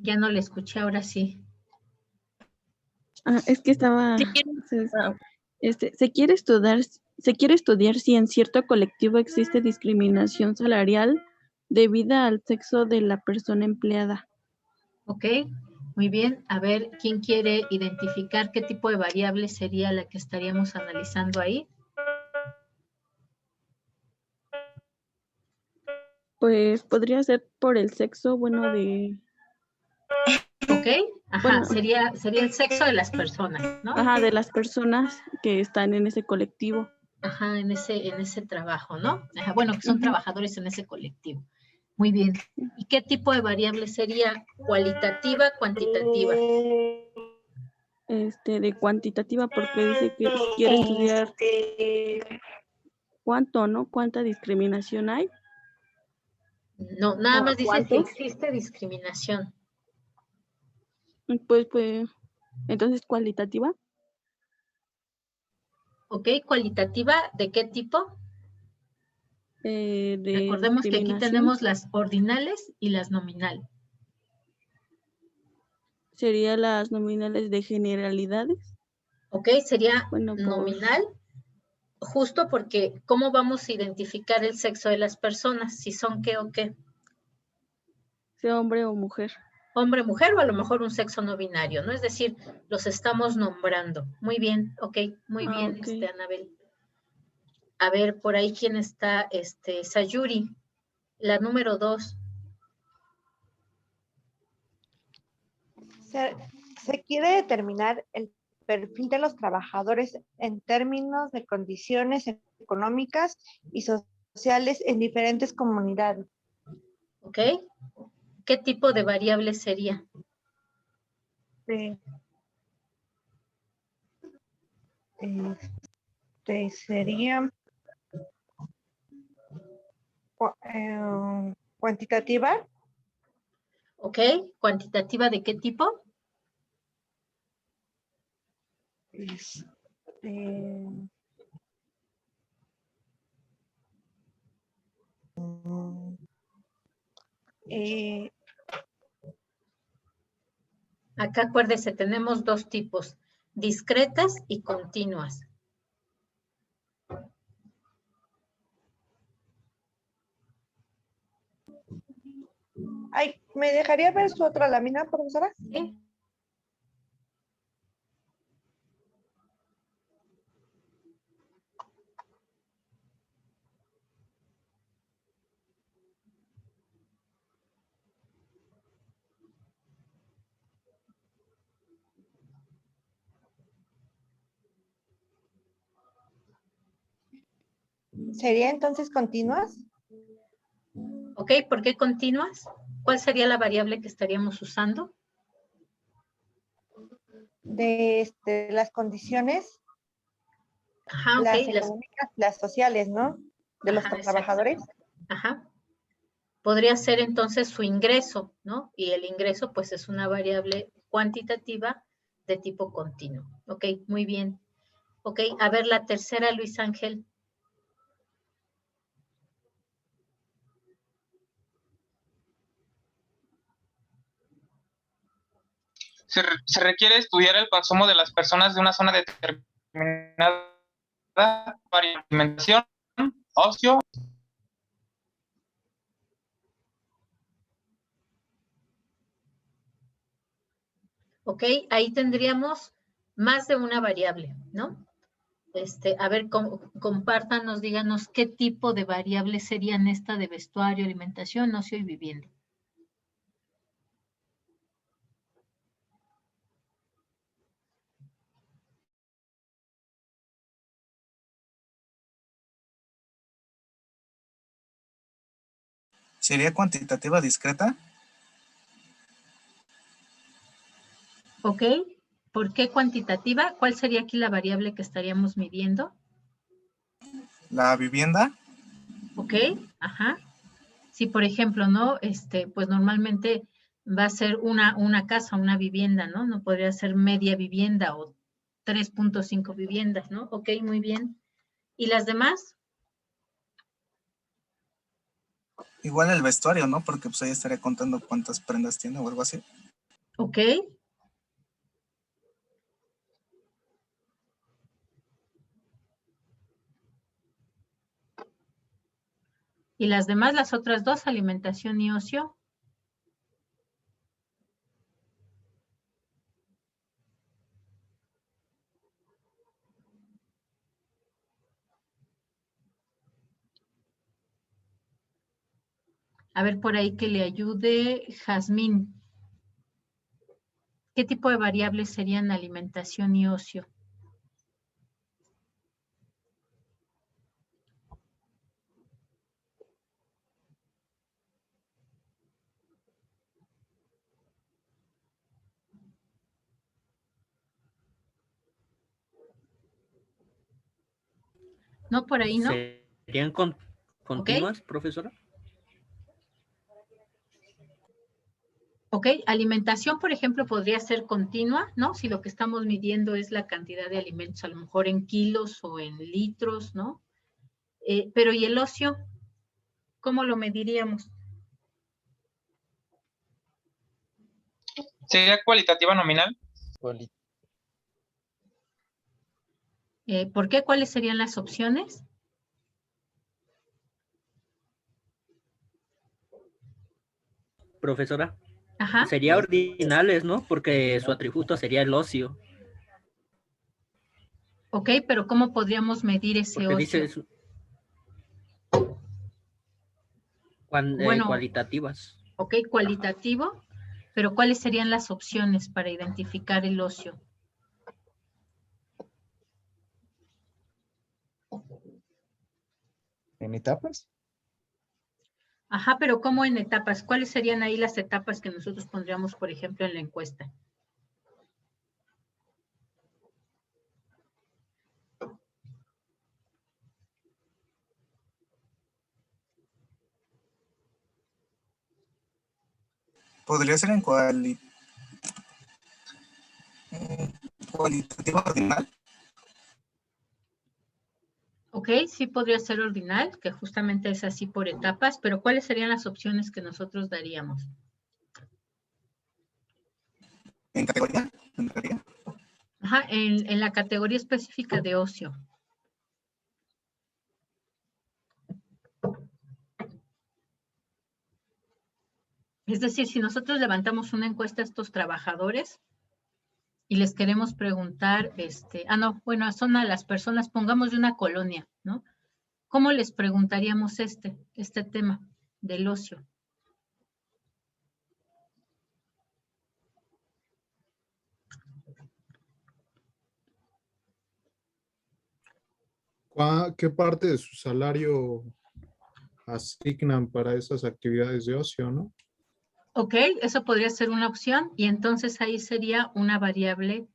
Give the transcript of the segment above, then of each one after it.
Ya no le escuché, ahora sí. Es que estaba... se quiere estudiar si en cierto colectivo existe discriminación salarial debida al sexo de la persona empleada. Ok, muy bien. A ver, ¿quién quiere identificar qué tipo de variable sería la que estaríamos analizando ahí? Pues podría ser por el sexo, bueno, de... Ok, ajá, Bueno, sería el sexo de las personas, ¿no? ajá, de las personas que están en ese colectivo. Ajá, en ese trabajo, ¿no? Ajá, bueno, que son trabajadores en ese colectivo. Muy bien. ¿Y qué tipo de variable sería? ¿Cualitativa, cuantitativa? De cuantitativa, porque dice que quiere estudiar cuánto, ¿no? ¿Cuánta discriminación hay? No, nada más dice si ¿Cuántos? existe discriminación. Pues, entonces, cualitativa. ¿Ok? ¿Cualitativa de qué tipo? De Recordemos que aquí discriminación tenemos las ordinales y las nominales. sería las nominales de generalidades. ¿Ok? Sería Bueno, nominal, justo porque ¿cómo vamos a identificar el sexo de las personas? Si son qué o qué. sea hombre o mujer. Hombre, mujer o a lo mejor un sexo no binario, ¿no? Es decir, los estamos nombrando. Muy bien, ok, muy bien, Ok. Anabel. A ver, por ahí quién está, Sayuri, la número 2. Se quiere determinar el perfil de los trabajadores en términos de condiciones económicas y sociales en diferentes comunidades. ¿Ok? ¿Qué tipo de variable sería? Sería cuantitativa. ¿Ok? ¿Cuantitativa de qué tipo? Acá acuérdese, tenemos dos tipos, discretas y continuas. Ay, ¿me dejaría ver su otra lámina, profesora? ¿Sí? ¿Sería entonces continuas? ¿Ok? ¿Por qué continuas? ¿Cuál sería la variable que estaríamos usando? De las condiciones, Ajá, ok. las económicas, las sociales, ¿no? De los trabajadores. Ajá. Podría ser entonces su ingreso, ¿no? Y el ingreso pues es una variable cuantitativa de tipo continuo. Ok, muy bien. Ok, a ver la tercera, Luis Ángel. Se requiere estudiar el consumo de las personas de una zona determinada para alimentación, ocio. Ok, ahí tendríamos más de una variable, ¿no? A ver, compártanos, díganos qué tipo de variables serían esta de vestuario, alimentación, ocio y vivienda. ¿Sería cuantitativa discreta? Ok, ¿por qué cuantitativa? ¿Cuál sería aquí la variable que estaríamos midiendo? ¿La vivienda? Ok, ajá. Si, por ejemplo, ¿no? Pues normalmente va a ser una casa, una vivienda, ¿no? No podría ser media vivienda o 3.5 viviendas, ¿no? Ok, muy bien. ¿Y las demás? Igual el vestuario, ¿no? Porque pues ahí estaría contando cuántas prendas tiene o algo así. Ok. Y las demás, las otras dos, alimentación y ocio. A ver, por ahí que le ayude Jazmín. ¿Qué tipo de variables serían alimentación y ocio? No, por ahí no. ¿Serían continuas, profesora? Ok, alimentación, por ejemplo, podría ser continua, ¿no? Si lo que estamos midiendo es la cantidad de alimentos, a lo mejor en kilos o en litros, ¿no? Pero ¿y el ocio? ¿Cómo lo mediríamos? ¿Sería cualitativa nominal? ¿Por qué? ¿Cuáles serían las opciones? Profesora, Ajá, sería ordinales, ¿no? Porque su atributo sería el ocio. ok, pero ¿cómo podríamos medir ese Porque ocio? dice Bueno, cualitativas. ok, cualitativo, pero ¿cuáles serían las opciones para identificar el ocio? ¿En etapas? Ajá, pero ¿cómo en etapas? ¿Cuáles serían ahí las etapas que nosotros pondríamos, por ejemplo, en la encuesta? ¿Podría ser en cualitativa ordinal? Ok, sí podría ser ordinal, que justamente es así por etapas, pero ¿cuáles serían las opciones que nosotros daríamos? ¿En categoría? ¿En categoría? Ajá, en la categoría específica de ocio. Es decir, si nosotros levantamos una encuesta a estos trabajadores y les queremos preguntar, no, bueno, son a las personas, pongamos de una colonia, ¿no? ¿Cómo les preguntaríamos este tema del ocio? ¿Qué parte de su salario asignan para esas actividades de ocio, no? Ok, eso podría ser una opción y entonces ahí sería una variable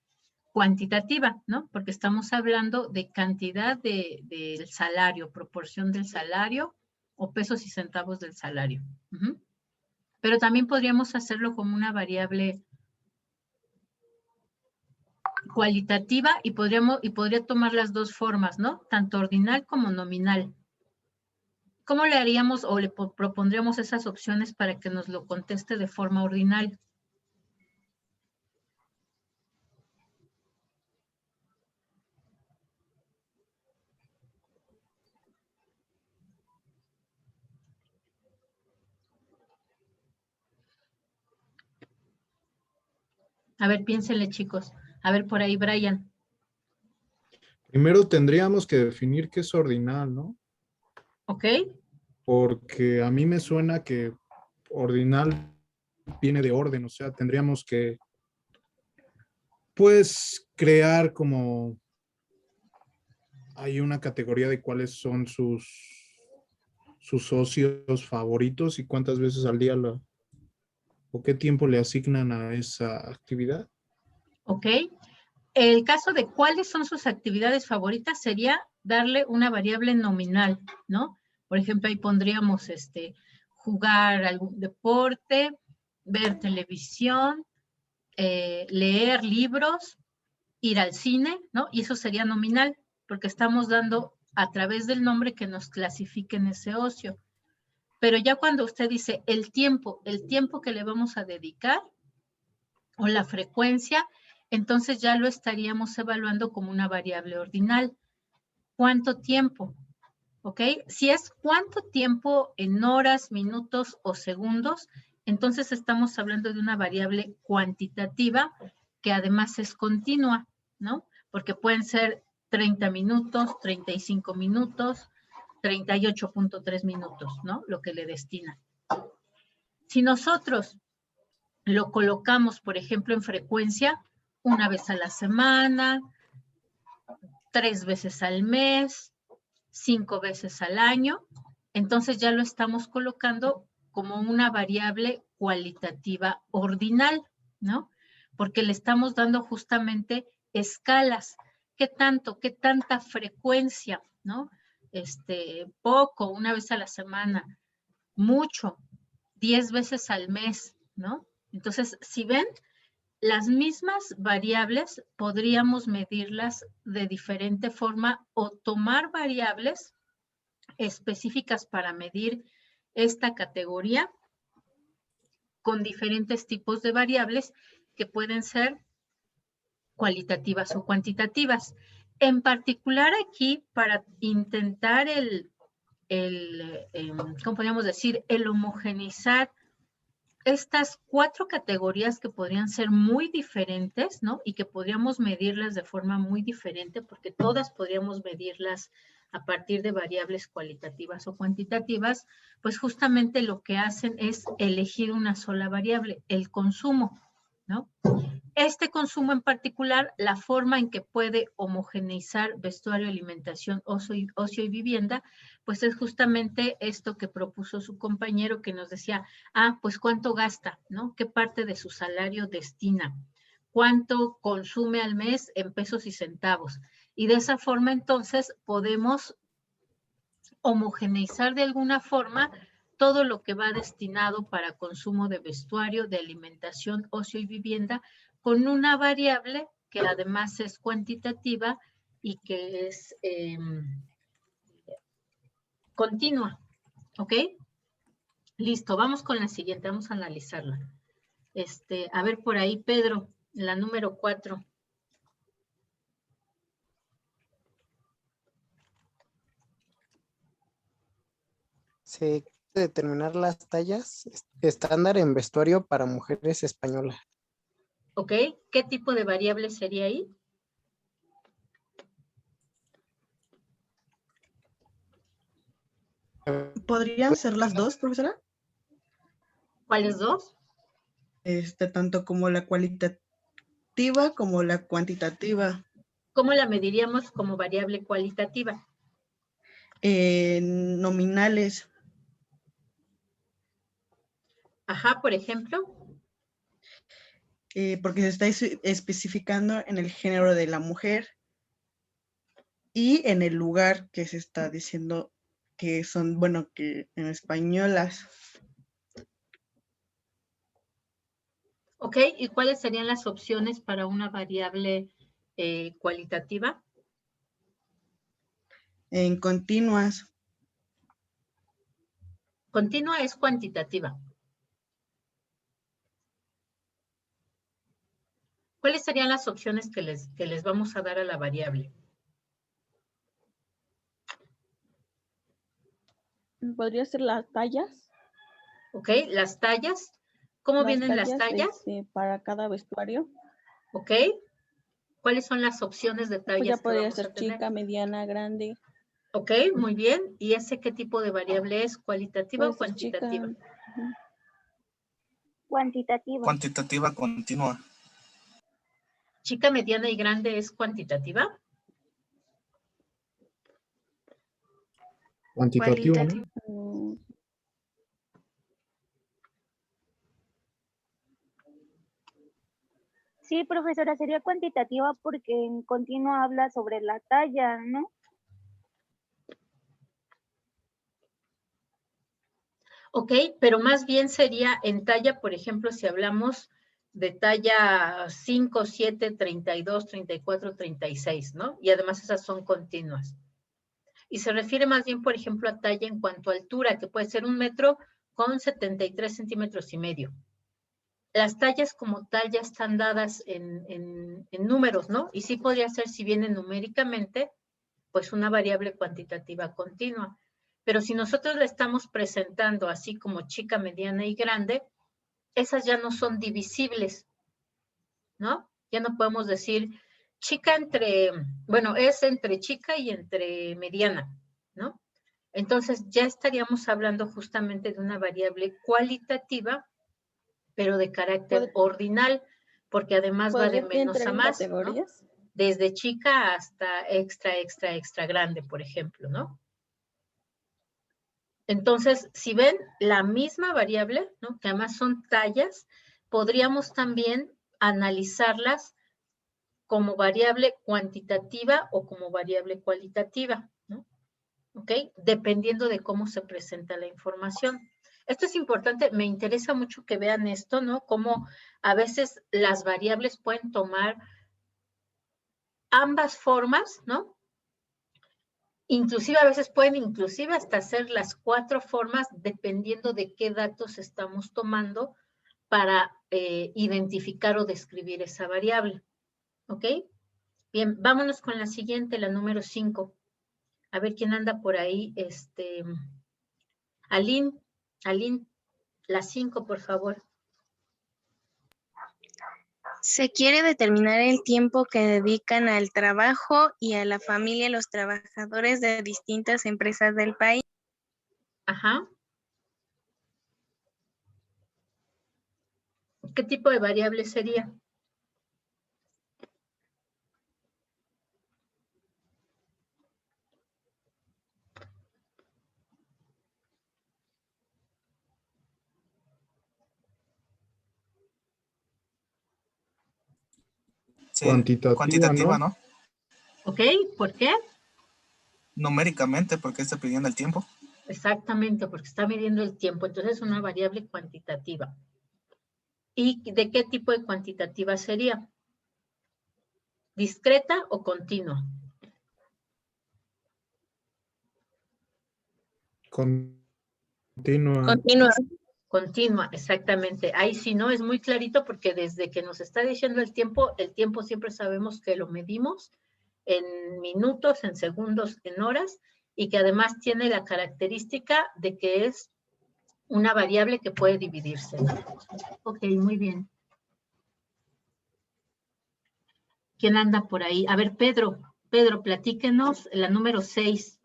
cuantitativa, ¿no? Porque estamos hablando de cantidad del salario, proporción del salario o pesos y centavos del salario. Pero también podríamos hacerlo como una variable cualitativa y podría tomar las dos formas, ¿no? Tanto ordinal como nominal. ¿Cómo le haríamos o le propondríamos esas opciones para que nos lo conteste de forma ordinal? A ver, piénsenle, chicos. A ver, por ahí, Brian. Primero tendríamos que definir qué es ordinal, ¿no? ¿Ok? Porque a mí me suena que ordinal viene de orden, o sea, tendríamos que, pues, crear como hay una categoría de cuáles son sus socios favoritos y cuántas veces al día o qué tiempo le asignan a esa actividad. ¿Ok? El caso de cuáles son sus actividades favoritas sería darle una variable nominal, ¿no? Por ejemplo, ahí pondríamos jugar algún deporte, ver televisión, leer libros, ir al cine, ¿no? Y eso sería nominal, porque estamos dando a través del nombre que nos clasifiquen ese ocio. Pero ya cuando usted dice el tiempo que le vamos a dedicar, o la frecuencia, entonces ya lo estaríamos evaluando como una variable ordinal. ¿Cuánto tiempo? ¿Ok? Si es cuánto tiempo en horas, minutos o segundos, entonces estamos hablando de una variable cuantitativa que además es continua, ¿no? Porque pueden ser 30 minutos, 35 minutos, 38.3 minutos, ¿no? Lo que le destina. Si nosotros lo colocamos, por ejemplo, en frecuencia, una vez a la semana, 3 veces al mes, 5 veces al año, entonces ya lo estamos colocando como una variable cualitativa ordinal, ¿no? Porque le estamos dando justamente escalas. ¿Qué tanto? ¿Qué tanta frecuencia? ¿No? Poco, una vez a la semana, mucho, 10 veces al mes, ¿no? Entonces, si ven, las mismas variables podríamos medirlas de diferente forma o tomar variables específicas para medir esta categoría con diferentes tipos de variables que pueden ser cualitativas o cuantitativas. En particular aquí, para intentar ¿cómo podríamos decir? El homogeneizar estas 4 categorías que podrían ser muy diferentes, ¿no? Y que podríamos medirlas de forma muy diferente, porque todas podríamos medirlas a partir de variables cualitativas o cuantitativas, pues justamente lo que hacen es elegir una sola variable, el consumo, ¿no? Este consumo en particular, la forma en que puede homogeneizar vestuario, alimentación, ocio y vivienda, pues es justamente esto que propuso su compañero que nos decía, pues cuánto gasta, ¿no? ¿Qué parte de su salario destina? ¿Cuánto consume al mes en pesos y centavos? Y de esa forma entonces podemos homogeneizar de alguna forma todo lo que va destinado para consumo de vestuario, de alimentación, ocio y vivienda, con una variable que además es cuantitativa y que es continua. ¿Ok? Listo, vamos con la siguiente, vamos a analizarla. A ver por ahí, Pedro, la número 4. Se determinar las tallas estándar en vestuario para mujeres españolas. ¿Ok? ¿Qué tipo de variable sería ahí? ¿Podrían ser las dos, profesora? ¿Cuáles dos? Tanto como la cualitativa como la cuantitativa. ¿Cómo la mediríamos como variable cualitativa? Nominales. Ajá, por ejemplo. Porque se está especificando en el género de la mujer y en el lugar que se está diciendo que son, bueno, que en españolas. Ok, ¿y cuáles serían las opciones para una variable cualitativa? En continuas. Continua es cuantitativa. ¿Cuáles serían las opciones que les vamos a dar a la variable? ¿Podría ser las tallas? Ok, las tallas. ¿Cómo vienen las tallas? Para cada vestuario. Ok. ¿Cuáles son las opciones de tallas Pues ya que podría vamos ser a tener? chica, mediana, grande. Ok, muy bien. ¿Y ese qué tipo de variable es? ¿Cualitativa o cuantitativa? Chica. Cuantitativa. Cuantitativa continua. ¿Chica, mediana y grande es cuantitativa? Cuantitativo, ¿no? Sí, profesora, sería cuantitativa porque en continuo habla sobre la talla, ¿no? Ok, pero más bien sería en talla, por ejemplo, si hablamos de talla 5, 7, 32, 34, 36, ¿no? Y además esas son continuas. Y se refiere más bien, por ejemplo, a talla en cuanto a altura, que puede ser 1 metro con 73 centímetros y medio. las tallas como tal ya están dadas en números, ¿no? Y sí podría ser, si viene numéricamente, pues una variable cuantitativa continua. Pero si nosotros la estamos presentando así como chica, mediana y grande, esas ya no son divisibles, ¿no? Ya no podemos decir chica bueno, es entre chica y entre mediana, ¿no? Entonces ya estaríamos hablando justamente de una variable cualitativa, pero de carácter ordinal, porque además va de ¿Podría menos entrar a en más, ¿no? categorías? Desde chica hasta extra grande, por ejemplo, ¿no? Entonces, si ven la misma variable, ¿no? Que además son tallas, podríamos también analizarlas como variable cuantitativa o como variable cualitativa, ¿no? ¿Ok? Dependiendo de cómo se presenta la información. Esto es importante, me interesa mucho que vean esto, ¿no? Cómo a veces las variables pueden tomar ambas formas, ¿no? Inclusive a veces pueden inclusive hasta ser las 4 formas dependiendo de qué datos estamos tomando para identificar o describir esa variable. ¿Ok? Bien, vámonos con la siguiente, la número 5. A ver quién anda por ahí. Aline, la 5, por favor. Se quiere determinar el tiempo que dedican al trabajo y a la familia los trabajadores de distintas empresas del país. Ajá. ¿Qué tipo de variable sería? Sí, Cuantitativa, ¿no? ¿Ok? ¿Por qué? Numéricamente, porque está pidiendo el tiempo. Exactamente, porque está midiendo el tiempo. Entonces es una variable cuantitativa. ¿Y de qué tipo de cuantitativa sería? ¿Discreta o continua? Continua. Continua, exactamente. Ahí sí no es muy clarito porque desde que nos está diciendo el tiempo siempre sabemos que lo medimos en minutos, en segundos, en horas, y que además tiene la característica de que es una variable que puede dividirse. Ok, muy bien. ¿Quién anda por ahí? A ver, Pedro, platíquenos la número 6.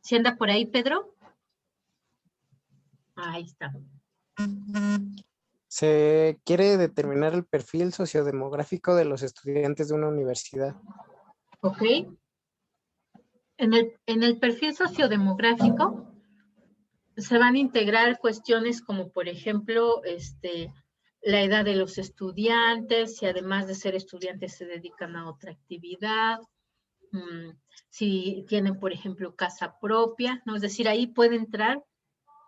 ¿Sí anda por ahí, Pedro? Ahí está. Se quiere determinar el perfil sociodemográfico de los estudiantes de una universidad. Ok. En el perfil sociodemográfico se van a integrar cuestiones como, por ejemplo, la edad de los estudiantes, si además de ser estudiantes se dedican a otra actividad, si tienen, por ejemplo, casa propia, ¿no? Es decir, ahí puede entrar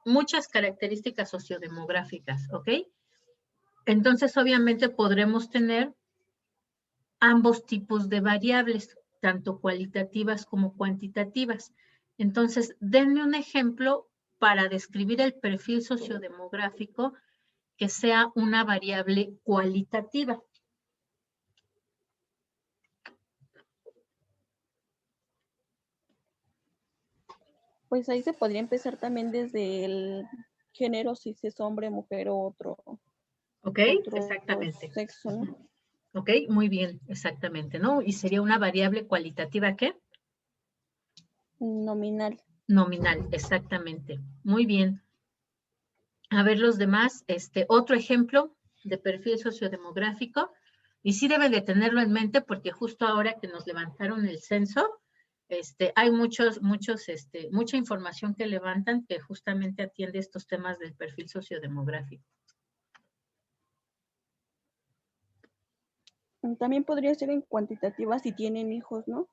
muchas características sociodemográficas, ¿ok? Entonces, obviamente, podremos tener ambos tipos de variables, tanto cualitativas como cuantitativas. Entonces, denme un ejemplo para describir el perfil sociodemográfico que sea una variable cualitativa. Pues ahí se podría empezar también desde el género, si es hombre, mujer o otro Exactamente. Sexo, ¿no? Ok, muy bien, exactamente, ¿no? Y sería una variable cualitativa, ¿qué? Nominal. Nominal, exactamente. Muy bien. A ver los demás, otro ejemplo de perfil sociodemográfico, y sí deben de tenerlo en mente porque justo ahora que nos levantaron el censo, hay mucha información que levantan que justamente atiende estos temas del perfil sociodemográfico. También podría ser en cuantitativa si tienen hijos, ¿no?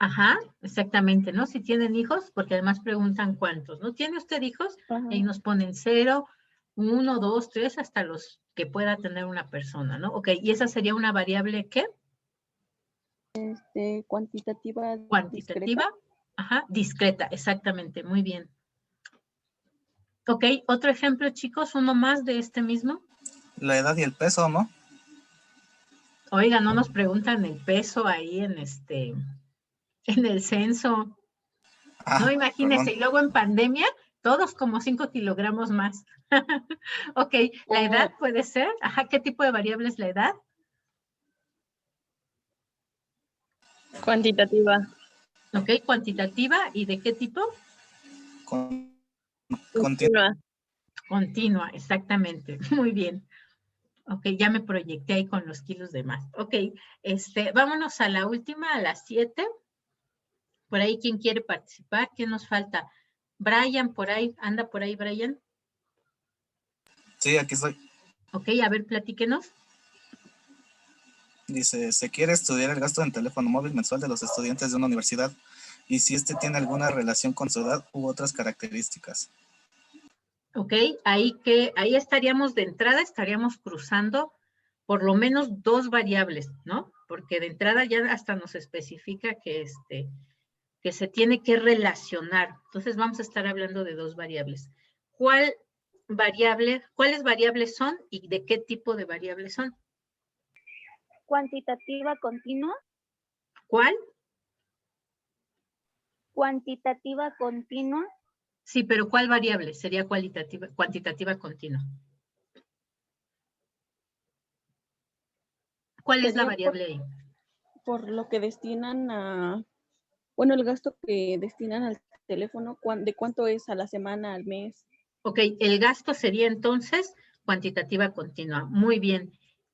Ajá, exactamente, ¿no? Si tienen hijos, porque además preguntan cuántos, ¿no? ¿Tiene usted hijos? Ajá. Y nos ponen 0, 1, 2, 3, hasta los que pueda tener una persona, ¿no? Ok, ¿y esa sería una variable qué? Cuantitativa Cuantitativa. discreta. Ajá, discreta, exactamente, muy bien. Ok, otro ejemplo, chicos, uno más de este mismo. La edad y el peso, ¿no? Oiga, no nos preguntan el peso ahí en en el censo. Ah, No, imagínense, perdón. y luego en pandemia, todos como 5 kilogramos más. Ok, la edad puede ser. Ajá, ¿qué tipo de variable es la edad? Cuantitativa. Ok, cuantitativa. ¿Y de qué tipo? Continua. Continua, exactamente. Muy bien. Ok, ya me proyecté ahí con los kilos de más. Ok, vámonos a la última, a las 7. Por ahí, ¿quién quiere participar? ¿Qué nos falta? Brian, por ahí, anda por ahí, Brian. Sí, aquí estoy. Ok, a ver, platíquenos. Dice, se quiere estudiar el gasto en teléfono móvil mensual de los estudiantes de una universidad y si este tiene alguna relación con su edad u otras características. Ok, ahí estaríamos de entrada, estaríamos cruzando por lo menos 2 variables, ¿no? Porque de entrada ya hasta nos especifica que se tiene que relacionar. Entonces vamos a estar hablando de 2 variables. ¿Cuáles variables son y de qué tipo de variables son? Cuantitativa continua. ¿Cuál? Cuantitativa continua. Sí, pero ¿cuál variable? Sería cuantitativa continua. ¿Cuál es la variable ahí? Por lo que destinan a, bueno, el gasto que destinan al teléfono, ¿de cuánto es a la semana, al mes? Ok, el gasto sería entonces cuantitativa continua. Muy bien.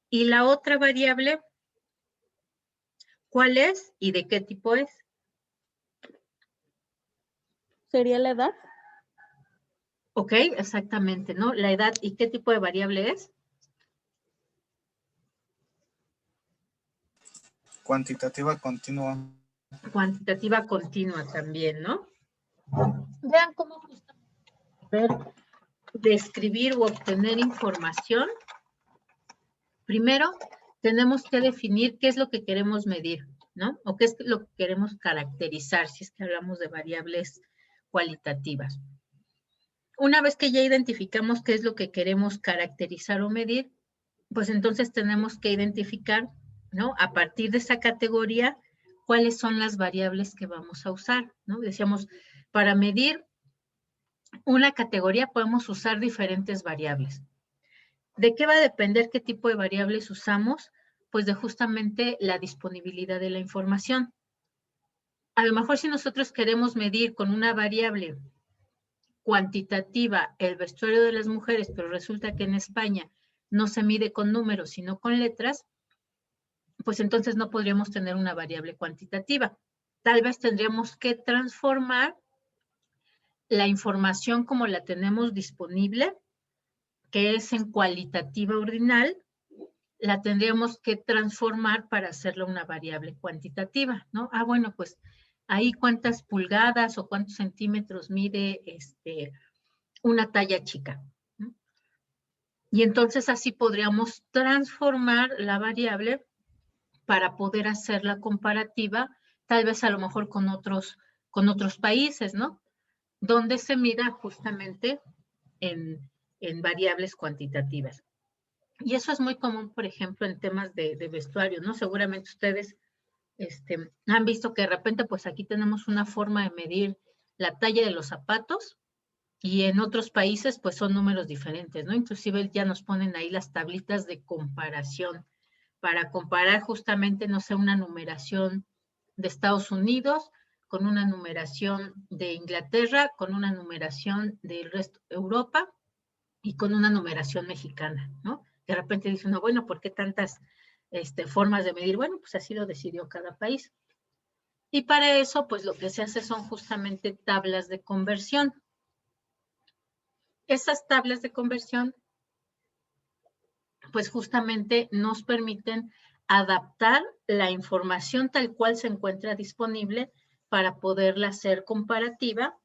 ¿Y la otra variable? ¿Cuál es y de qué tipo es? ¿Sería la edad? Ok, exactamente, ¿no? La edad, ¿y qué tipo de variable es? Cuantitativa continua. Cuantitativa continua también, ¿no? Vean cómo poder describir u obtener información. Primero, tenemos que definir qué es lo que queremos medir, ¿no? O qué es lo que queremos caracterizar, si es que hablamos de variables cualitativas. Una vez que ya identificamos qué es lo que queremos caracterizar o medir, pues entonces tenemos que identificar, ¿no? A partir de esa categoría, cuáles son las variables que vamos a usar, ¿no? Decíamos, para medir una categoría podemos usar diferentes variables. ¿De qué va a depender qué tipo de variables usamos? Pues de justamente la disponibilidad de la información. A lo mejor si nosotros queremos medir con una variable cuantitativa el vestuario de las mujeres, pero resulta que en España no se mide con números, sino con letras, pues entonces no podríamos tener una variable cuantitativa. Tal vez tendríamos que transformar la información como la tenemos disponible, que es en cualitativa ordinal, la tendríamos que transformar para hacerla una variable cuantitativa, ¿no? Ah, bueno, pues ahí cuántas pulgadas o cuántos centímetros mide una talla chica, ¿no? Y entonces así podríamos transformar la variable para poder hacer la comparativa, tal vez a lo mejor con otros países, ¿no? Donde se mida justamente en variables cuantitativas. Y eso es muy común, por ejemplo, en temas de vestuario, ¿no? Seguramente ustedes han visto que de repente, pues aquí tenemos una forma de medir la talla de los zapatos y en otros países, pues son números diferentes, ¿no? Inclusive ya nos ponen ahí las tablitas de comparación para comparar justamente, no sé, una numeración de Estados Unidos con una numeración de Inglaterra, con una numeración del resto de Europa y con una numeración mexicana, ¿no? De repente dice uno, bueno, ¿por qué tantas formas de medir? Bueno, pues así lo decidió cada país. Y para eso, pues lo que se hace son justamente tablas de conversión. Esas tablas de conversión, pues justamente nos permiten adaptar la información tal cual se encuentra disponible para poderla hacer comparativa,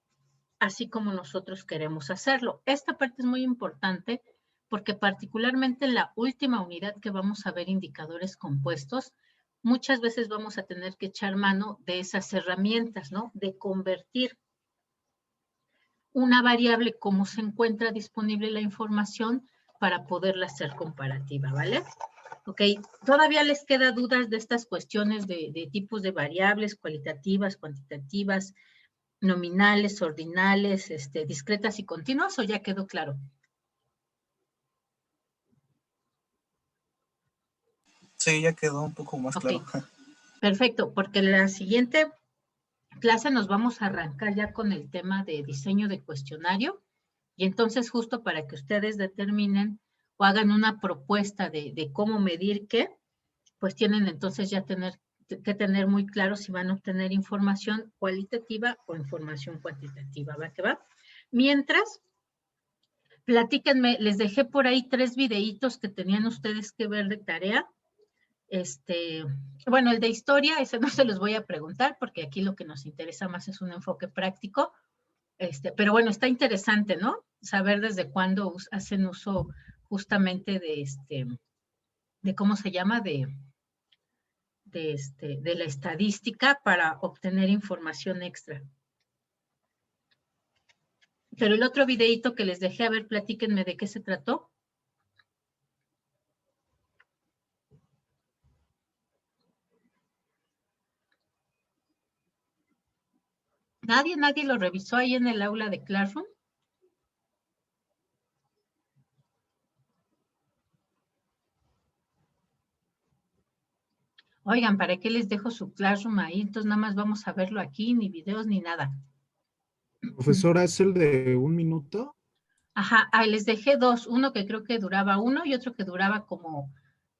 así como nosotros queremos hacerlo. Esta parte es muy importante porque particularmente en la última unidad que vamos a ver indicadores compuestos, muchas veces vamos a tener que echar mano de esas herramientas, ¿no? De convertir una variable como se encuentra disponible la información para poderla hacer comparativa, ¿vale? Ok, ¿todavía les queda dudas de estas cuestiones de tipos de variables cualitativas, cuantitativas, nominales, ordinales, discretas y continuas, o ya quedó claro? Sí, ya quedó un poco más claro. Perfecto, porque en la siguiente clase nos vamos a arrancar ya con el tema de diseño de cuestionario, y entonces justo para que ustedes determinen o hagan una propuesta de cómo medir qué, pues tienen entonces ya que tener muy claro si van a obtener información cualitativa o información cuantitativa, ¿va que va? Mientras, platíquenme, les dejé por ahí 3 videitos que tenían ustedes que ver de tarea. Bueno, el de historia, ese no se los voy a preguntar porque aquí lo que nos interesa más es un enfoque práctico. Pero bueno, está interesante, ¿no? Saber desde cuándo hacen uso justamente de ¿cómo se llama? De la estadística para obtener información extra. Pero el otro videíto que les dejé, a ver, platíquenme de qué se trató. ¿Nadie lo revisó ahí en el aula de Classroom? Oigan, ¿para qué les dejo su Classroom ahí? Entonces nada más vamos a verlo aquí, ni videos ni nada. Profesora, ¿es el de 1 minuto? Ajá, les dejé 2, uno que creo que duraba 1 y otro que duraba como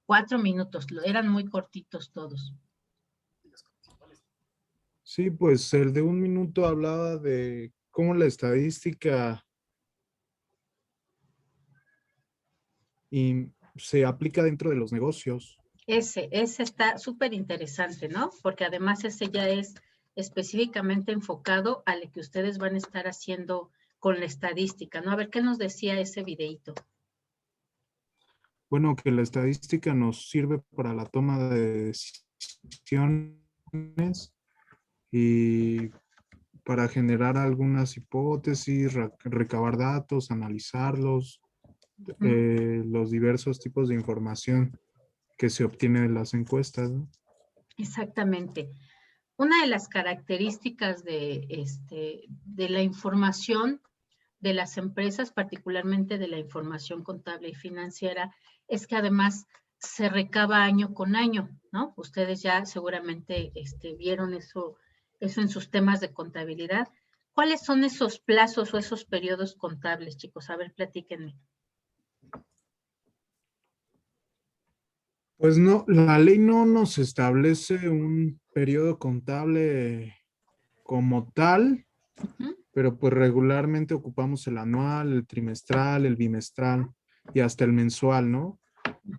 4 minutos, eran muy cortitos todos. Sí, pues el de 1 minuto hablaba de cómo la estadística se aplica dentro de los negocios. Ese está súper interesante, ¿no? Porque además ese ya es específicamente enfocado a lo que ustedes van a estar haciendo con la estadística, ¿no? A ver, ¿qué nos decía ese videíto? Bueno, que la estadística nos sirve para la toma de decisiones y para generar algunas hipótesis, recabar datos, analizarlos, los diversos tipos de información que se obtiene de las encuestas, ¿no? Exactamente. Una de las características de la información de las empresas, particularmente de la información contable y financiera, es que además se recaba año con año, ¿no? Ustedes ya seguramente vieron eso en sus temas de contabilidad. ¿Cuáles son esos plazos o esos periodos contables, chicos? A ver, platíquenme. Pues no, la ley no nos establece un periodo contable como tal, pero pues regularmente ocupamos el anual, el trimestral, el bimestral y hasta el mensual, ¿no?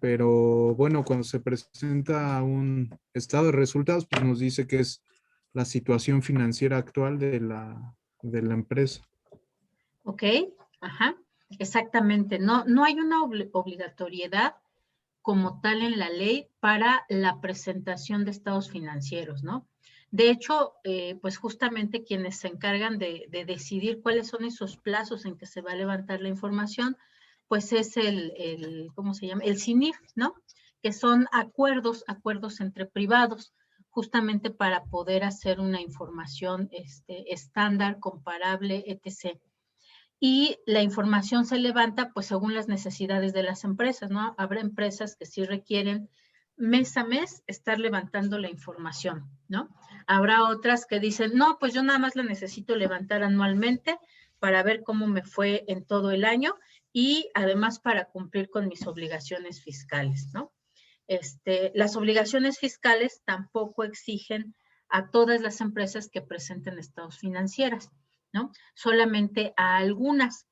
Pero bueno, cuando se presenta un estado de resultados, pues nos dice que es la situación financiera actual de la empresa. Ok, ajá, exactamente. No hay una obligatoriedad como tal en la ley para la presentación de estados financieros, ¿no? De hecho, pues justamente quienes se encargan de decidir cuáles son esos plazos en que se va a levantar la información, pues es ¿cómo se llama? El CINIF, ¿no? Que son acuerdos entre privados, justamente para poder hacer una información estándar, comparable, etc. Y la información se levanta pues según las necesidades de las empresas, ¿no? Habrá empresas que sí requieren mes a mes estar levantando la información, ¿no? Habrá otras que dicen, no, pues yo nada más la necesito levantar anualmente para ver cómo me fue en todo el año y además para cumplir con mis obligaciones fiscales, ¿no? Las obligaciones fiscales tampoco exigen a todas las empresas que presenten estados financieros, ¿no? Solamente a algunas.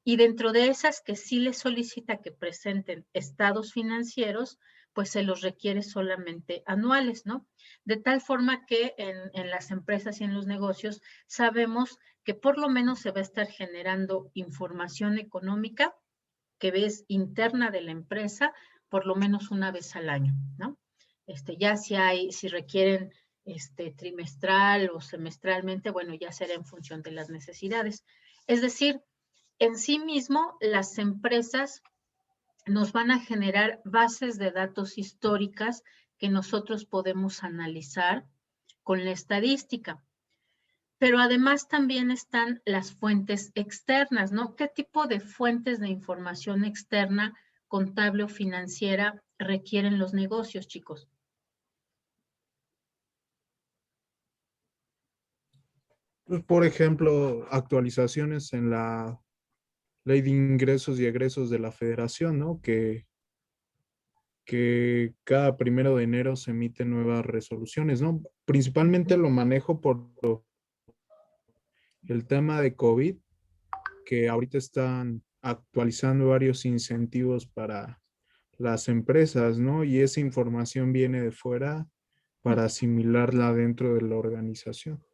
Y dentro de esas que sí les solicita que presenten estados financieros, pues se los requiere solamente anuales, ¿no? De tal forma que en las empresas y en los negocios sabemos que por lo menos se va a estar generando información económica que ves interna de la empresa por lo menos una vez al año, ¿no? Ya si requieren trimestral o semestralmente, bueno, ya será en función de las necesidades. Es decir, en sí mismo las empresas nos van a generar bases de datos históricas que nosotros podemos analizar con la estadística. Pero además también están las fuentes externas, ¿no? ¿Qué tipo de fuentes de información externa, contable o financiera requieren los negocios, chicos? Pues, por ejemplo, actualizaciones en la ley de ingresos y egresos de la federación, ¿no? Que cada 1 de enero se emiten nuevas resoluciones, ¿no? Principalmente lo manejo por el tema de COVID, que ahorita están actualizando varios incentivos para las empresas, ¿no? Y esa información viene de fuera para asimilarla dentro de la organización.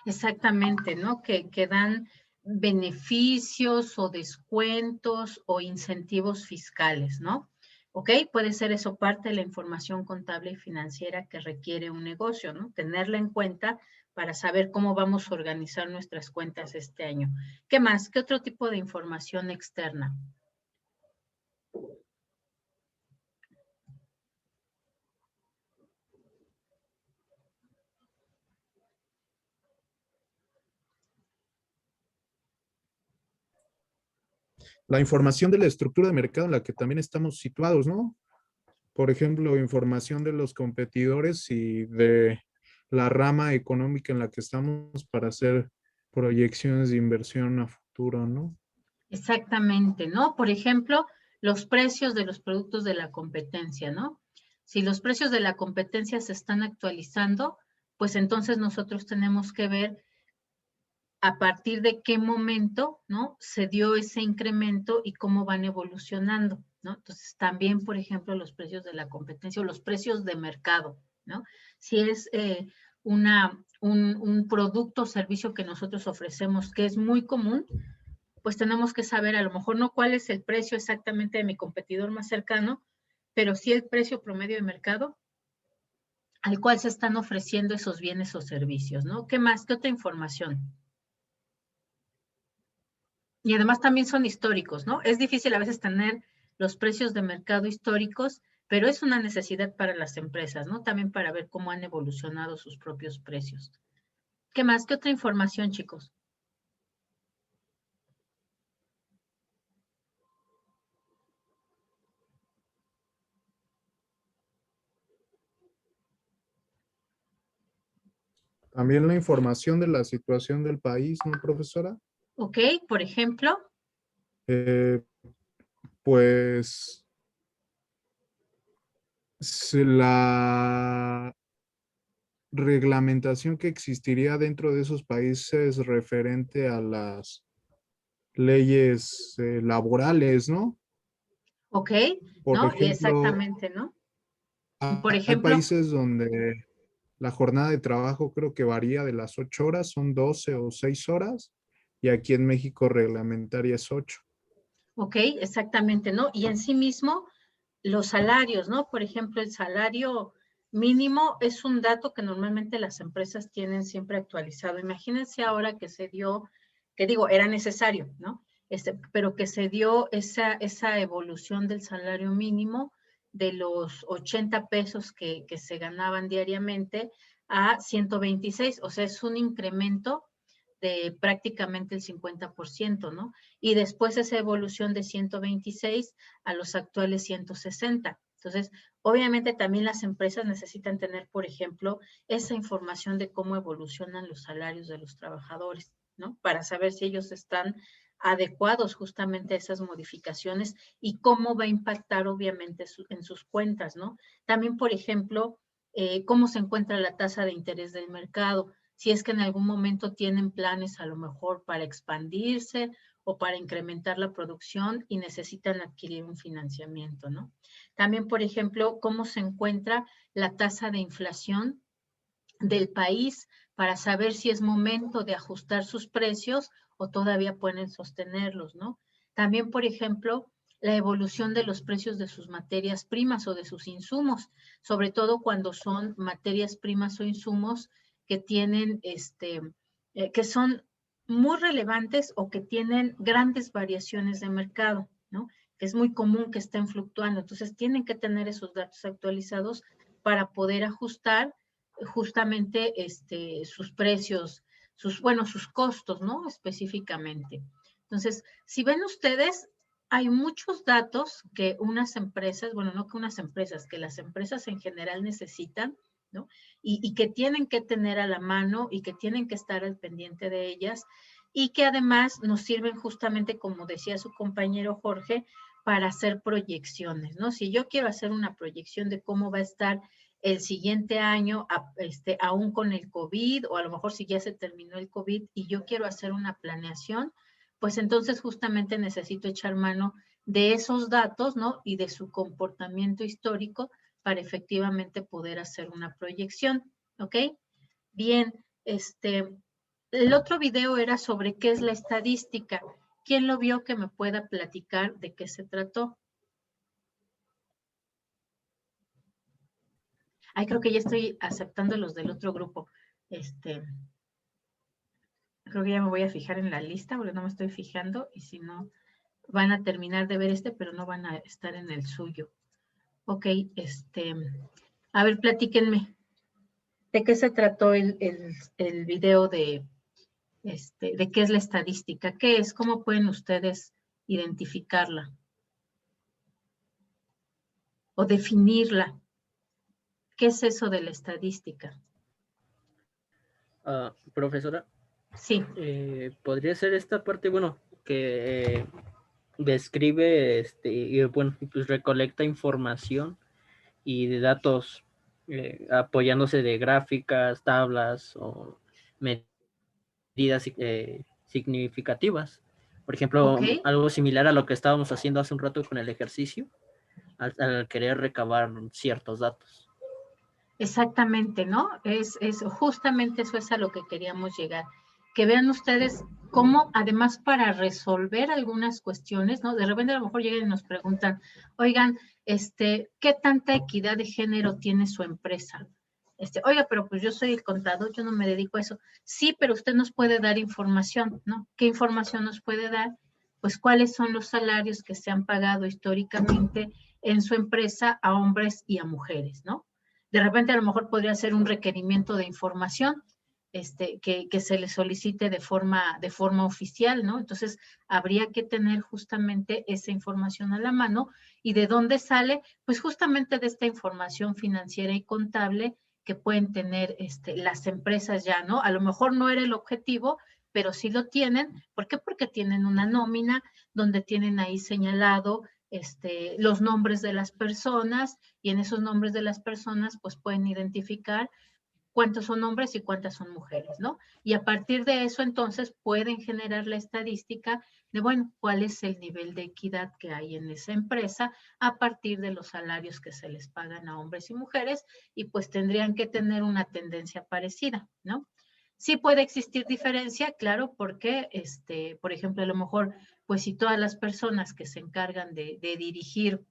Exactamente, ¿no? Que dan beneficios o descuentos o incentivos fiscales, ¿no? ¿Ok? Puede ser eso parte de la información contable y financiera que requiere un negocio, ¿no? Tenerla en cuenta para saber cómo vamos a organizar nuestras cuentas este año. ¿Qué más? ¿Qué otro tipo de información externa? La información de la estructura de mercado en la que también estamos situados, ¿no? Por ejemplo, información de los competidores y de la rama económica en la que estamos para hacer proyecciones de inversión a futuro, ¿no? Exactamente, ¿no? Por ejemplo, los precios de los productos de la competencia, ¿no? Si los precios de la competencia se están actualizando, pues entonces nosotros tenemos que ver a partir de qué momento, ¿no? Se dio ese incremento y cómo van evolucionando, ¿no? Entonces, también, por ejemplo, los precios de la competencia o los precios de mercado, ¿no? Si es un producto o servicio que nosotros ofrecemos que es muy común, pues tenemos que saber a lo mejor no cuál es el precio exactamente de mi competidor más cercano, pero sí el precio promedio de mercado al cual se están ofreciendo esos bienes o servicios, ¿no? ¿Qué más? ¿Qué otra información? Y además también son históricos, ¿no? Es difícil a veces tener los precios de mercado históricos, pero es una necesidad para las empresas, ¿no? También para ver cómo han evolucionado sus propios precios. ¿Qué más? ¿Qué otra información, chicos? También la información de la situación del país, ¿no, profesora? Ok, por ejemplo. Pues la reglamentación que existiría dentro de esos países referente a las leyes laborales, ¿no? Ok, Por ¿no? Y ejemplo, exactamente, ¿no? Por hay ejemplo, países donde la jornada de trabajo creo que varía de las 8 horas, son 12 o 6 horas, y aquí en México reglamentaria es 8. ok, exactamente, ¿no? Y en sí mismo, los salarios, ¿no? Por ejemplo, el salario mínimo es un dato que normalmente las empresas tienen siempre actualizado. Imagínense ahora que se dio, que digo, era necesario, ¿no? Pero que se dio esa evolución del salario mínimo de los 80 pesos que se ganaban diariamente a 126, o sea, es un incremento de prácticamente el 50%, ¿no? Y después esa evolución de 126 a los actuales 160. Entonces, obviamente también las empresas necesitan tener, por ejemplo, esa información de cómo evolucionan los salarios de los trabajadores, ¿no? Para saber si ellos están adecuados justamente a esas modificaciones y cómo va a impactar obviamente en sus cuentas, ¿no? También, por ejemplo, cómo se encuentra la tasa de interés del mercado, si es que en algún momento tienen planes a lo mejor para expandirse o para incrementar la producción y necesitan adquirir un financiamiento, ¿no? También, por ejemplo, cómo se encuentra la tasa de inflación del país para saber si es momento de ajustar sus precios o todavía pueden sostenerlos, ¿no? También, por ejemplo, la evolución de los precios de sus materias primas o de sus insumos, sobre todo cuando son materias primas o insumos que tienen, que son muy relevantes o que tienen grandes variaciones de mercado, ¿no? Que es muy común que estén fluctuando. Entonces, tienen que tener esos datos actualizados para poder ajustar justamente sus precios, sus costos, ¿no? Específicamente. Entonces, si ven ustedes, hay muchos datos que unas empresas, bueno, no que unas empresas, que las empresas en general necesitan, ¿no? Y que tienen que tener a la mano y que tienen que estar al pendiente de ellas y que además nos sirven justamente, como decía su compañero Jorge, para hacer proyecciones, ¿no? Si yo quiero hacer una proyección de cómo va a estar el siguiente año, aún con el COVID, o a lo mejor si ya se terminó el COVID y yo quiero hacer una planeación, pues entonces justamente necesito echar mano de esos datos, ¿no? Y de su comportamiento histórico para efectivamente poder hacer una proyección, ¿ok? Bien, el otro video era sobre qué es la estadística. ¿Quién lo vio que me pueda platicar de qué se trató? Ay, creo que ya estoy aceptando los del otro grupo. Creo que ya me voy a fijar en la lista porque no me estoy fijando y si no, van a terminar de ver pero no van a estar en el suyo. Ok, a ver, platíquenme. ¿De qué se trató el video de qué es la estadística? ¿Qué es? ¿Cómo pueden ustedes identificarla? O definirla. ¿Qué es eso de la estadística? Profesora. Sí. Podría ser esta parte, bueno, que describe, y bueno, pues recolecta información y de datos apoyándose de gráficas, tablas o medidas significativas. Por ejemplo, Okay. Algo similar a lo que estábamos haciendo hace un rato con el ejercicio, al querer recabar ciertos datos. Exactamente, ¿no? Justamente eso es a lo que queríamos llegar. Que vean ustedes cómo, además, para resolver algunas cuestiones, ¿no? De repente a lo mejor llegan y nos preguntan, oigan, ¿qué tanta equidad de género tiene su empresa? Oiga, pero pues yo soy el contador, yo no me dedico a eso. Sí, pero usted nos puede dar información, ¿no? ¿Qué información nos puede dar? Pues cuáles son los salarios que se han pagado históricamente en su empresa a hombres y a mujeres, ¿no? De repente a lo mejor podría ser un requerimiento de información que se le solicite de forma oficial, ¿no? Entonces habría que tener justamente esa información a la mano. ¿Y de dónde sale? Pues justamente de esta información financiera y contable que pueden tener las empresas ya, ¿no? A lo mejor no era el objetivo, pero sí lo tienen. ¿Por qué? Porque tienen una nómina donde tienen ahí señalado los nombres de las personas y en esos nombres de las personas pues pueden identificar cuántos son hombres y cuántas son mujeres, ¿no? Y a partir de eso entonces pueden generar la estadística de, bueno, cuál es el nivel de equidad que hay en esa empresa a partir de los salarios que se les pagan a hombres y mujeres y pues tendrían que tener una tendencia parecida, ¿no? Sí puede existir diferencia, claro, porque, por ejemplo, a lo mejor, pues si todas las personas que se encargan de dirigir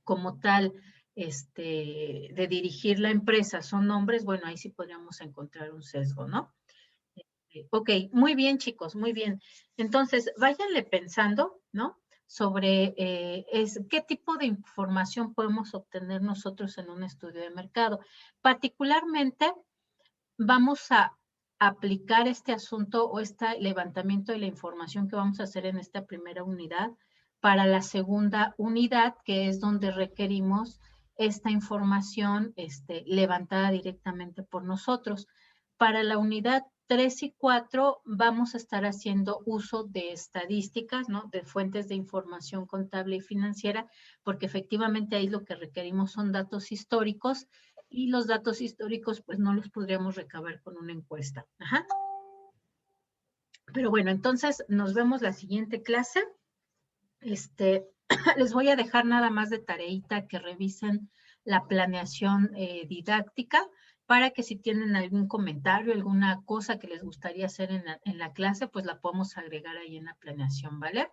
como tal, de dirigir la empresa son hombres, bueno, ahí sí podríamos encontrar un sesgo, ¿no? Ok, muy bien, chicos, muy bien. Entonces, váyanle pensando, ¿no? Sobre qué tipo de información podemos obtener nosotros en un estudio de mercado. Particularmente, vamos a aplicar este asunto o este levantamiento de la información que vamos a hacer en esta primera unidad para la segunda unidad, que es donde requerimos esta información levantada directamente por nosotros. Para la unidad 3 y 4 vamos a estar haciendo uso de estadísticas, ¿no? De fuentes de información contable y financiera, porque efectivamente ahí lo que requerimos son datos históricos y los datos históricos pues no los podríamos recabar con una encuesta. Ajá. Pero bueno, entonces nos vemos la siguiente clase. Les voy a dejar nada más de tareita que revisen la planeación didáctica para que si tienen algún comentario, alguna cosa que les gustaría hacer en la clase, pues la podemos agregar ahí en la planeación, ¿vale?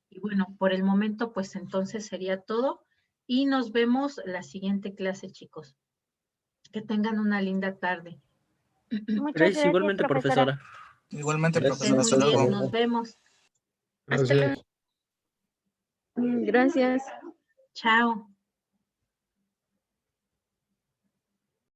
Y bueno, por el momento, pues entonces sería todo. Y nos vemos la siguiente clase, chicos. Que tengan una linda tarde. Muchas Gracias, gracias, igualmente, profesora. Igualmente, Gracias. profesor, hasta Muy bien, luego. nos vemos. Hasta luego. Gracias. Chao.